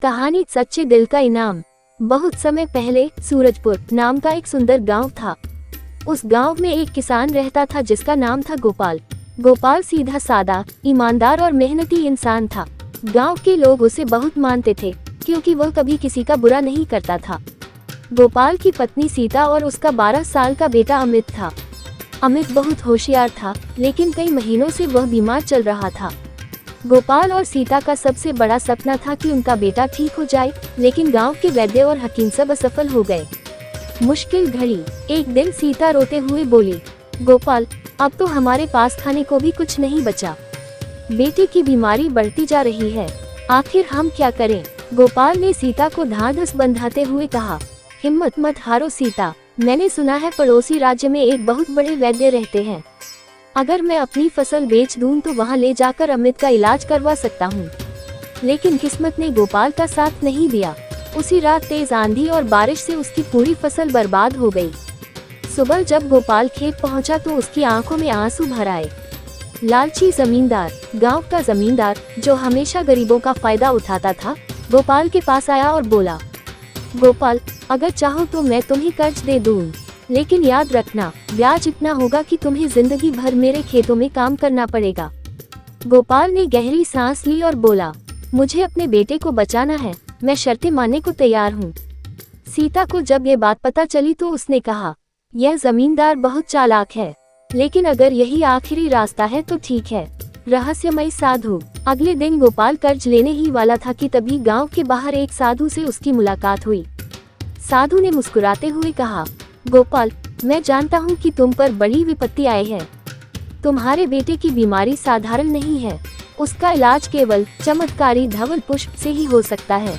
कहानी सच्चे दिल का इनाम। बहुत समय पहले सूरजपुर नाम का एक सुंदर गांव था। उस गांव में एक किसान रहता था जिसका नाम था गोपाल। गोपाल सीधा सादा, ईमानदार और मेहनती इंसान था। गांव के लोग उसे बहुत मानते थे क्योंकि वह कभी किसी का बुरा नहीं करता था। गोपाल की पत्नी सीता और उसका 12 साल का बेटा अमित था। अमित बहुत होशियार था, लेकिन कई महीनों से वह बीमार चल रहा था। गोपाल और सीता का सबसे बड़ा सपना था कि उनका बेटा ठीक हो जाए, लेकिन गांव के वैद्य और हकीम सब असफल हो गए। मुश्किल घड़ी। एक दिन सीता रोते हुए बोली, गोपाल, अब तो हमारे पास खाने को भी कुछ नहीं बचा। बेटे की बीमारी बढ़ती जा रही है, आखिर हम क्या करें? गोपाल ने सीता को ढांढस बंधाते हुए कहा, हिम्मत मत हारो सीता, मैंने सुना है पड़ोसी राज्य में एक बहुत बड़े वैद्य रहते हैं। अगर मैं अपनी फसल बेच दूं तो वहां ले जाकर अमित का इलाज करवा सकता हूं। लेकिन किस्मत ने गोपाल का साथ नहीं दिया। उसी रात तेज आंधी और बारिश से उसकी पूरी फसल बर्बाद हो गई। सुबह जब गोपाल खेत पहुंचा तो उसकी आंखों में आंसू भर आए। लालची जमींदार। गांव का जमींदार जो हमेशा गरीबों का फायदा उठाता था, गोपाल के पास आया और बोला, गोपाल, अगर चाहो तो मैं तुम्हें कर्ज दे दूं, लेकिन याद रखना, ब्याज इतना होगा कि तुम्हें जिंदगी भर मेरे खेतों में काम करना पड़ेगा। गोपाल ने गहरी सांस ली और बोला, मुझे अपने बेटे को बचाना है, मैं शर्तें मानने को तैयार हूँ। सीता को जब ये बात पता चली तो उसने कहा, यह जमींदार बहुत चालाक है, लेकिन अगर यही आखिरी रास्ता है तो ठीक है। रहस्यमय साधु। अगले दिन गोपाल कर्ज लेने ही वाला था कि तभी गांव के बाहर एक साधु से उसकी मुलाकात हुई। साधु ने मुस्कुराते हुए कहा, गोपाल, मैं जानता हूँ कि तुम पर बड़ी विपत्ति आई है। तुम्हारे बेटे की बीमारी साधारण नहीं है, उसका इलाज केवल चमत्कारी धवल पुष्प से ही हो सकता है।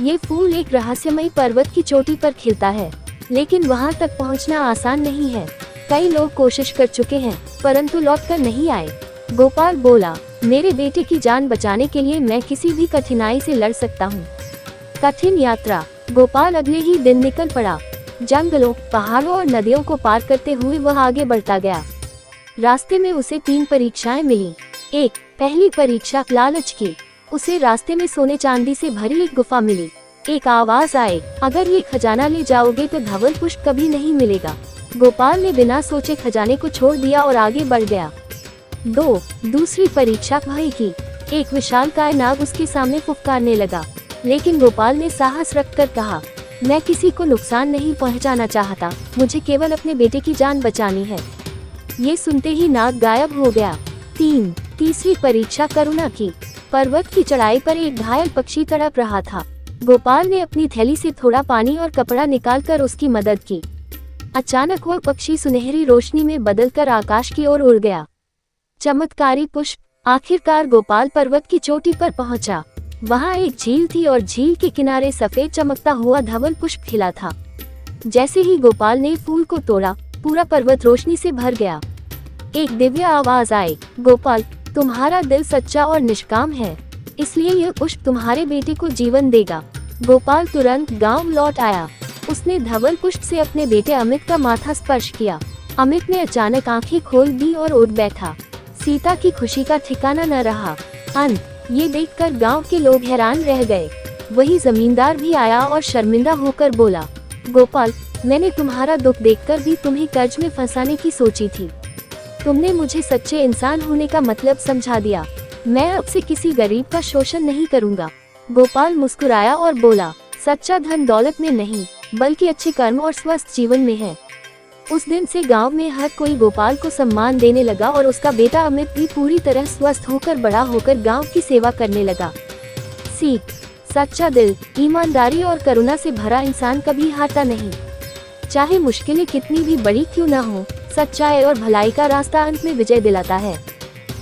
ये फूल एक रहस्यमय पर्वत की चोटी पर खिलता है, लेकिन वहाँ तक पहुँचना आसान नहीं है। कई लोग कोशिश कर चुके हैं, परंतु लौटकर नहीं आए। गोपाल बोला, मेरे बेटे की जान बचाने के लिए मैं किसी भी कठिनाई से लड़ सकता हूँ। कठिन यात्रा। गोपाल अगले ही दिन निकल पड़ा। जंगलों, पहाड़ों और नदियों को पार करते हुए वह आगे बढ़ता गया। रास्ते में उसे 3 परीक्षाएं मिली। पहली परीक्षा लालच की। उसे रास्ते में सोने चांदी से भरी एक गुफा मिली। एक आवाज आए, अगर ये खजाना ले जाओगे तो धवल पुष्प कभी नहीं मिलेगा। गोपाल ने बिना सोचे खजाने को छोड़ दिया और आगे बढ़ गया। दूसरी परीक्षा भय की। एक विशालकाय नाग उसके सामने फुफकारने लगा, लेकिन गोपाल ने साहस रखकर कहा, मैं किसी को नुकसान नहीं पहुंचाना चाहता, मुझे केवल अपने बेटे की जान बचानी है। ये सुनते ही नाग गायब हो गया। तीसरी परीक्षा करुणा की। पर्वत की चढ़ाई पर एक घायल पक्षी तड़प रहा था। गोपाल ने अपनी थैली से थोड़ा पानी और कपड़ा निकालकर उसकी मदद की। अचानक वह पक्षी सुनहरी रोशनी में बदलकर आकाश की ओर उड़ गया। चमत्कारी पुष्प। आखिरकार गोपाल पर्वत की चोटी पर पहुंचा। वहां एक झील थी और झील के किनारे सफेद चमकता हुआ धवल पुष्प खिला था। जैसे ही गोपाल ने फूल को तोड़ा, पूरा पर्वत रोशनी से भर गया। एक दिव्य आवाज आई, गोपाल, तुम्हारा दिल सच्चा और निष्काम है, इसलिए यह पुष्प तुम्हारे बेटे को जीवन देगा। गोपाल तुरंत गांव लौट आया। उसने धवल पुष्प से अपने बेटे अमित का माथा स्पर्श किया। अमित ने अचानक आंखें खोल दी और उठ बैठा। सीता की खुशी का ठिकाना न रहा। अंत। ये देखकर गांव के लोग हैरान रह गए। वही जमींदार भी आया और शर्मिंदा होकर बोला, गोपाल, मैंने तुम्हारा दुख देखकर भी तुम्हें कर्ज में फंसाने की सोची थी। तुमने मुझे सच्चे इंसान होने का मतलब समझा दिया। मैं अब से किसी गरीब का शोषण नहीं करूंगा। गोपाल मुस्कुराया और बोला, सच्चा धन दौलत में नहीं, बल्कि अच्छे कर्म और स्वस्थ जीवन में है। उस दिन से गांव में हर कोई गोपाल को सम्मान देने लगा और उसका बेटा अमित भी पूरी तरह स्वस्थ होकर बड़ा होकर गांव की सेवा करने लगा। सीख। सच्चा दिल, ईमानदारी और करुणा से भरा इंसान कभी हारता नहीं। चाहे मुश्किलें कितनी भी बड़ी क्यों न हो, सच्चाई और भलाई का रास्ता अंत में विजय दिलाता है।